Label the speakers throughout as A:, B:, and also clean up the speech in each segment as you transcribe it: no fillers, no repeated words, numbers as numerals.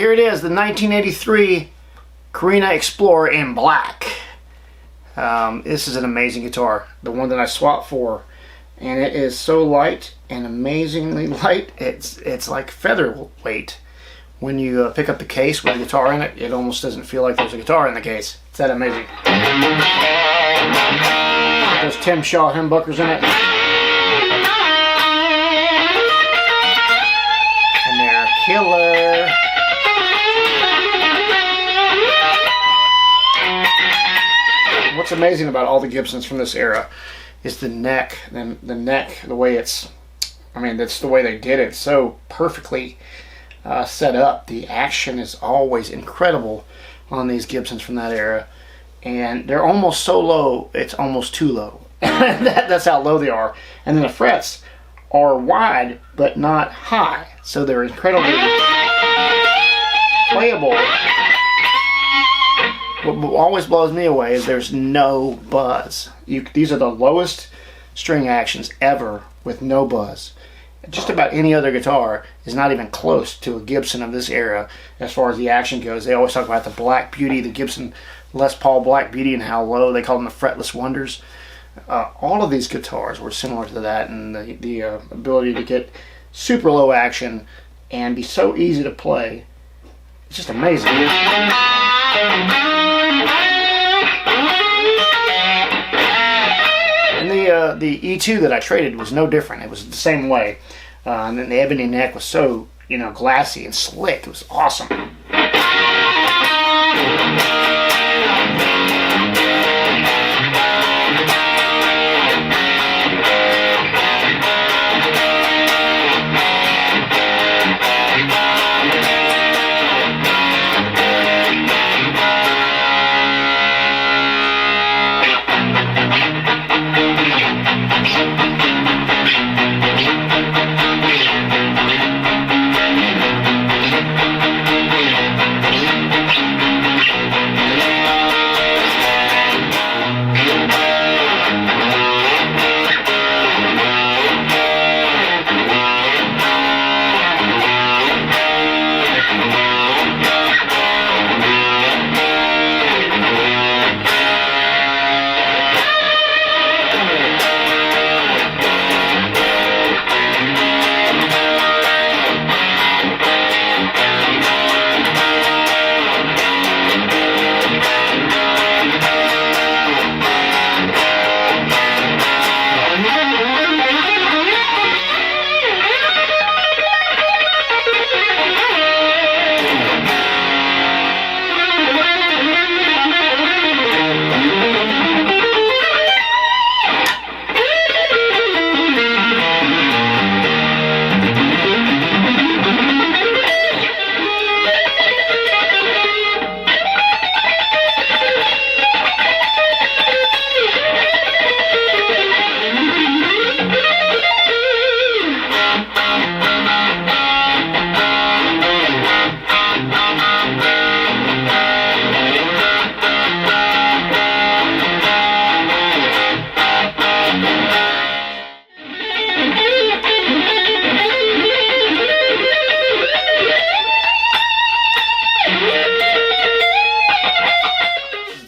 A: here it is, the 1983 Korina Explorer in black. This is an amazing guitar, the one that I swapped for, and it is so light and amazingly light. It's like featherweight. When you pick up the case with a guitar in it, it almost doesn't feel like there's a guitar in the case. It's that amazing. There's Tim Shaw humbuckers in it. And they're killer. What's amazing about all the Gibsons from this era is the neck. The neck, the way it's, I mean, that's the way they did it. So perfectly set up. The action is always incredible on these Gibsons from that era. And they're almost so low, it's almost too low. That's how low they are. And then the frets are wide, but not high. So they're incredibly playable. What always blows me away is there's no buzz. These are the lowest string actions ever with no buzz. Just about any other guitar is not even close to a Gibson of this era as far as the action goes. They always talk about the Black Beauty, the Gibson Les Paul Black Beauty, and how low. They call them the Fretless Wonders. All of these guitars were similar to that, and the ability to get super low action and be so easy to play. It's just amazing. And the E2 that I traded was no different. It was the same way. And then the ebony neck was so, glassy and slick. It was awesome.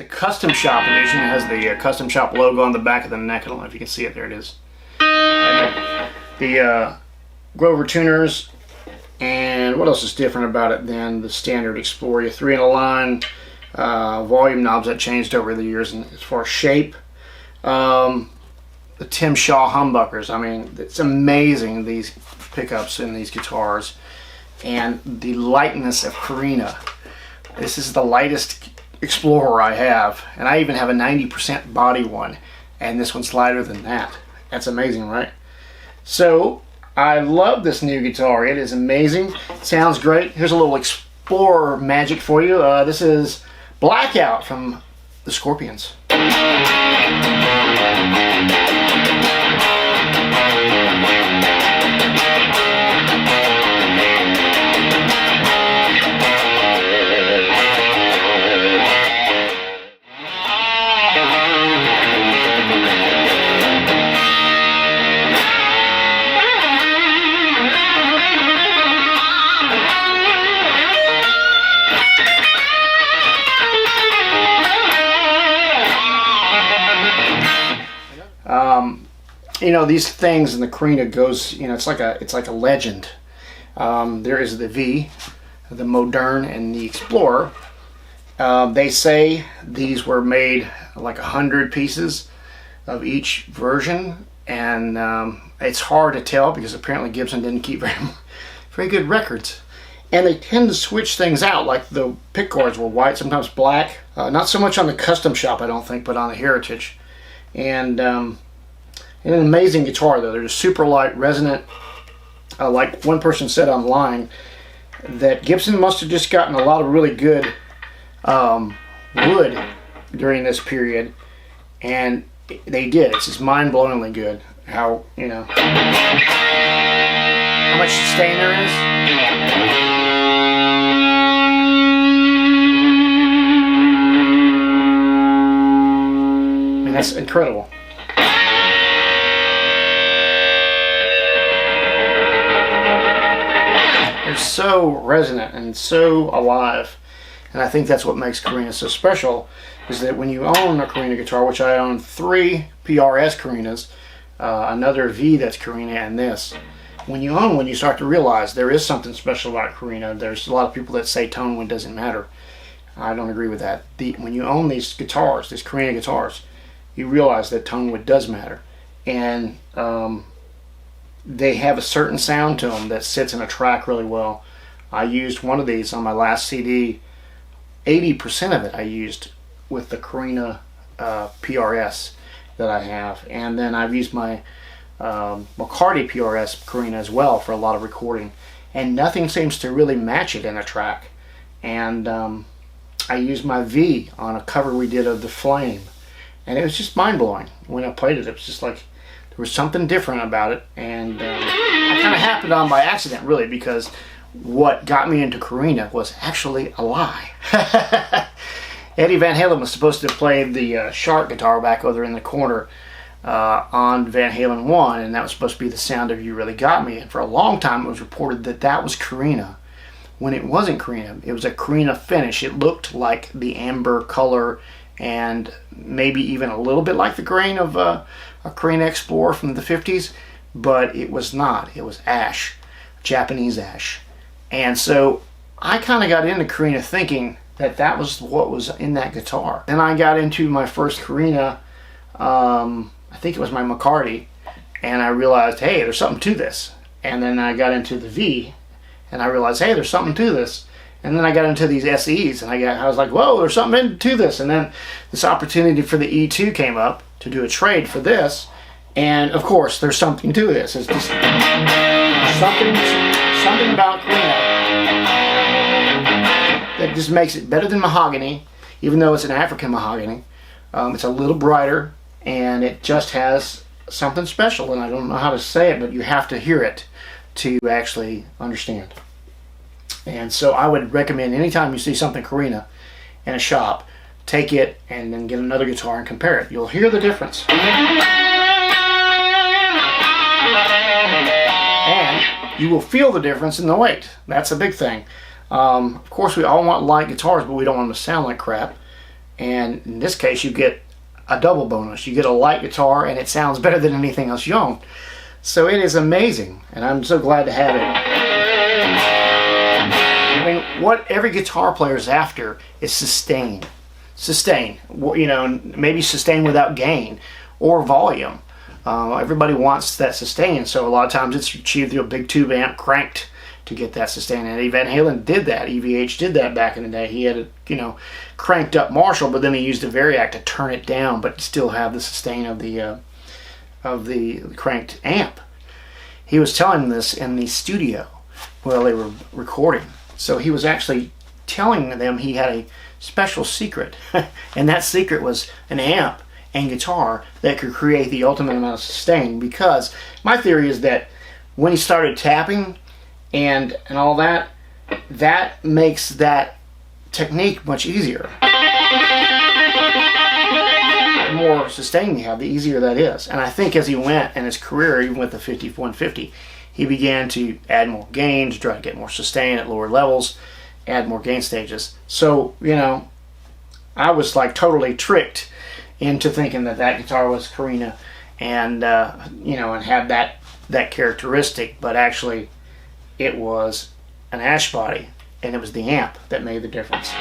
A: Custom Shop edition. It has the Custom Shop logo on the back of the neck. I don't know if you can see it. There it is. And the Grover tuners. And what else is different about it than the standard Explorer? 3 in a line. Volume knobs that changed over the years. And as far as shape, the Tim Shaw humbuckers. I mean, it's amazing, these pickups in these guitars. And the lightness of Korina. This is the lightest Explorer I have, and I even have a 90% body one, and this one's lighter than that. That's amazing, right? So I love this new guitar. It is amazing. Sounds great. Here's a little Explorer magic for you. This is Blackout from the Scorpions. you know, these things in the Korina goes, you know, it's like a legend. There is the V, the Modern, and the Explorer. They say these were made like 100 pieces of each version, and it's hard to tell because apparently Gibson didn't keep very good records. And they tend to switch things out, like the pick guards were white, sometimes black. Not so much on the custom shop, I don't think, but on the Heritage. And an amazing guitar, though. They're just super light, resonant. Like one person said online, that Gibson must have just gotten a lot of really good wood during this period, and they did. It's just mind-blowingly good. How, you know, how much sustain there is. I mean, that's incredible. They're so resonant and so alive, and I think that's what makes Korina so special, is that when you own a Korina guitar, which I own 3 PRS Korinas, another V that's Korina, and this, when you own one, you start to realize there is something special about Korina. There's a lot of people that say tone wood doesn't matter. I don't agree with that. When you own these guitars, these Korina guitars, you realize that tone wood does matter, and they have a certain sound to them that sits in a track really well. I used one of these on my last CD. 80% of it I used with the Korina PRS that I have, and then I've used my McCarty PRS Korina as well for a lot of recording, and nothing seems to really match it in a track. And I used my V on a cover we did of The Flame, and it was just mind-blowing. When I played it, it was just like there was something different about it, and I kind of happened on by accident, really, because what got me into Korina was actually a lie. Eddie Van Halen was supposed to play the shark guitar back over in the corner on Van Halen 1, and that was supposed to be the sound of You Really Got Me. And for a long time it was reported that that was Korina, when it wasn't Korina. It was a Korina finish. It looked like the amber color and maybe even a little bit like the grain of a Korina Explorer from the 50s, but it was not. It was ash, Japanese ash. And so I kind of got into Korina thinking that that was what was in that guitar. Then I got into my first Korina, I think it was my McCarty, and I realized, hey, there's something to this. And then I got into the V, and I realized, hey, there's something to this. And then I got into these SEs, and I was like, whoa, there's something to this. And then this opportunity for the E2 came up to do a trade for this, and of course, there's something to this. It's just something about Korina that just makes it better than mahogany, even though it's an African mahogany. It's a little brighter, and it just has something special, and I don't know how to say it, but you have to hear it to actually understand. And so I would recommend anytime you see something Korina in a shop, take it and then get another guitar and compare it. You'll hear the difference. And you will feel the difference in the weight. That's a big thing. Of course, we all want light guitars, but we don't want them to sound like crap. And in this case, you get a double bonus. You get a light guitar, and it sounds better than anything else you own. So it is amazing, and I'm so glad to have it. I mean, what every guitar player is after is sustain. Sustain. You know, maybe sustain without gain or volume. Everybody wants that sustain, so a lot of times it's achieved through a big tube amp cranked to get that sustain. And Eddie Van Halen did that. EVH did that back in the day. He had a, you know, cranked up Marshall, but then he used a Variac to turn it down, but still have the sustain of the cranked amp. He was telling this in the studio while they were recording. So he was actually telling them he had a special secret, and that secret was an amp and guitar that could create the ultimate amount of sustain. Because my theory is that when he started tapping and all that, that makes that technique much easier. The more sustain you have, the easier that is. And I think as he went in his career, even with the 5150, he began to add more gain, to try to get more sustain at lower levels, add more gain stages. So, you know, I was like totally tricked into thinking that that guitar was Korina. and you know, and have that characteristic, but actually it was an ash body, and it was the amp that made the difference.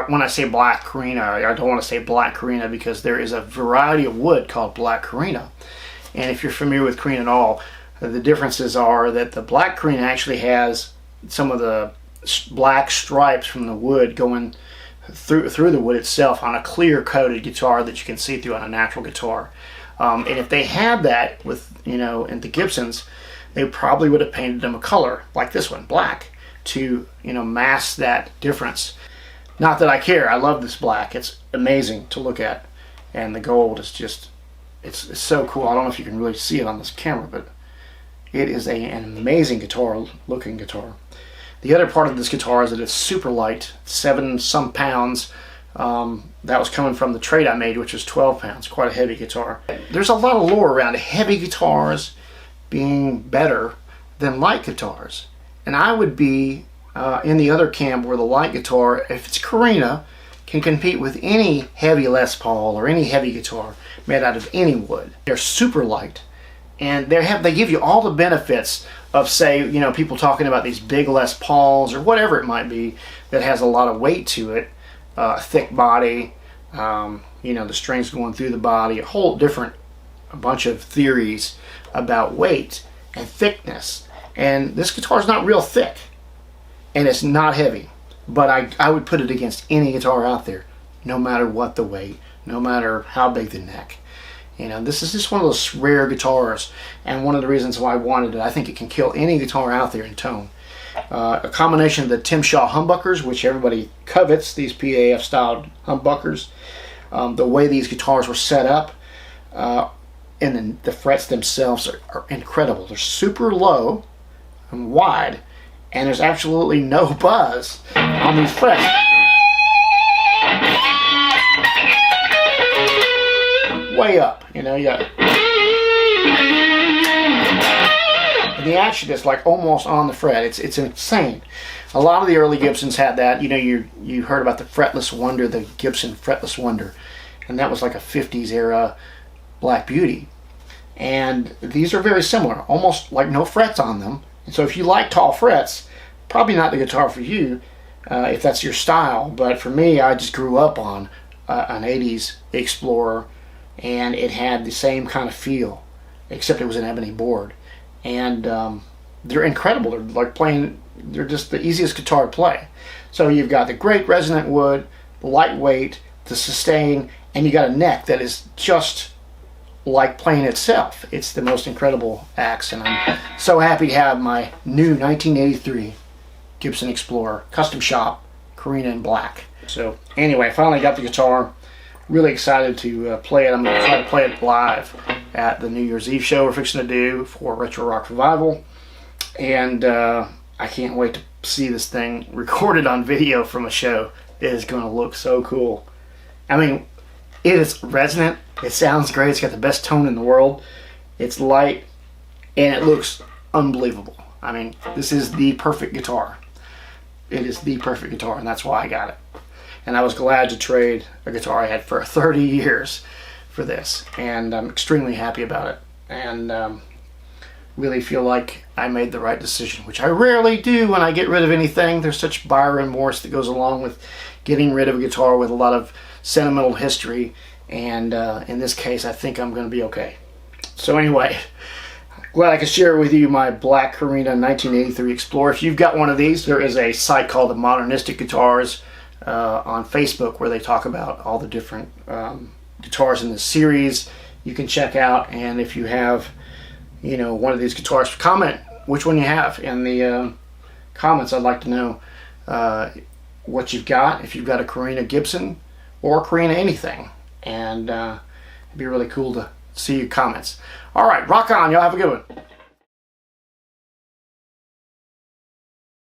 A: When I say black Korina, I don't want to say black Korina because there is a variety of wood called black Korina. And if you're familiar with Korina at all, the differences are that the black Korina actually has some of the black stripes from the wood going through the wood itself on a clear coated guitar that you can see through on a natural guitar. And if they had that with, you know, in the Gibsons, they probably would have painted them a color like this one, black, to, you know, mask that difference. Not that I care. I love this black. It's amazing to look at. And the gold is just, it's so cool. I don't know if you can really see it on this camera, but it is an amazing guitar, looking guitar. The other part of this guitar is that it's super light, 7-some pounds. That was coming from the trade I made, which was 12 pounds, quite a heavy guitar. There's a lot of lore around heavy guitars being better than light guitars. And I would be in the other camp where the light guitar, if it's Korina, can compete with any heavy Les Paul or any heavy guitar made out of any wood. They're super light, and they give you all the benefits of, say, you know, people talking about these big Les Pauls or whatever it might be that has a lot of weight to it, thick body, you know, the strings going through the body, a bunch of theories about weight and thickness. And this guitar is not real thick. And it's not heavy, but I would put it against any guitar out there, no matter what the weight, no matter how big the neck. You know, this is just one of those rare guitars, and one of the reasons why I wanted it. I think it can kill any guitar out there in tone. A combination of the Tim Shaw humbuckers, which everybody covets, these PAF styled humbuckers. The way these guitars were set up, and the frets themselves are incredible. They're super low and wide, and there's absolutely no buzz on these frets. Way up, you know, you got, and the action is like almost on the fret. It's insane. A lot of the early Gibsons had that. You know, you heard about the Fretless Wonder, the Gibson Fretless Wonder, and that was like a 50s era Black Beauty. And these are very similar, almost like no frets on them. And so if you like tall frets, probably not the guitar for you if that's your style. But for me, I just grew up on an 80s Explorer, and it had the same kind of feel, except it was an ebony board. And they're incredible. They're like they're just the easiest guitar to play. So you've got the great resonant wood, the lightweight, the sustain, and you got a neck that is just like playing itself. It's the most incredible axe, and I'm so happy to have my new 1983 Gibson Explorer custom shop Korina in black. So anyway, I finally got the guitar. Really excited to play it. I'm going to try to play it live at the New Year's Eve show we're fixing to do for Retro Rock Revival, and I can't wait to see this thing recorded on video from a show. It is going to look so cool. I mean, it is resonant. It sounds great. It's got the best tone in the world. It's light, and it looks unbelievable. I mean, this is the perfect guitar. It is the perfect guitar, and that's why I got it. And I was glad to trade a guitar I had for 30 years for this, and I'm extremely happy about it, and really feel like I made the right decision, which I rarely do when I get rid of anything. There's such buyer remorse that goes along with getting rid of a guitar with a lot of sentimental history, and in this case I think I'm going to be okay. So anyway, glad I could share with you my black Korina 1983 Explorer. If you've got one of these, there is a site called the Modernistic Guitars on Facebook where they talk about all the different guitars in this series you can check out. And if you have, you know, one of these guitars, comment which one you have in the comments. I'd like to know what you've got, if you've got a Korina Gibson or Korina anything. and it'd be really cool to see your comments. All right, rock on. Y'all have a good one.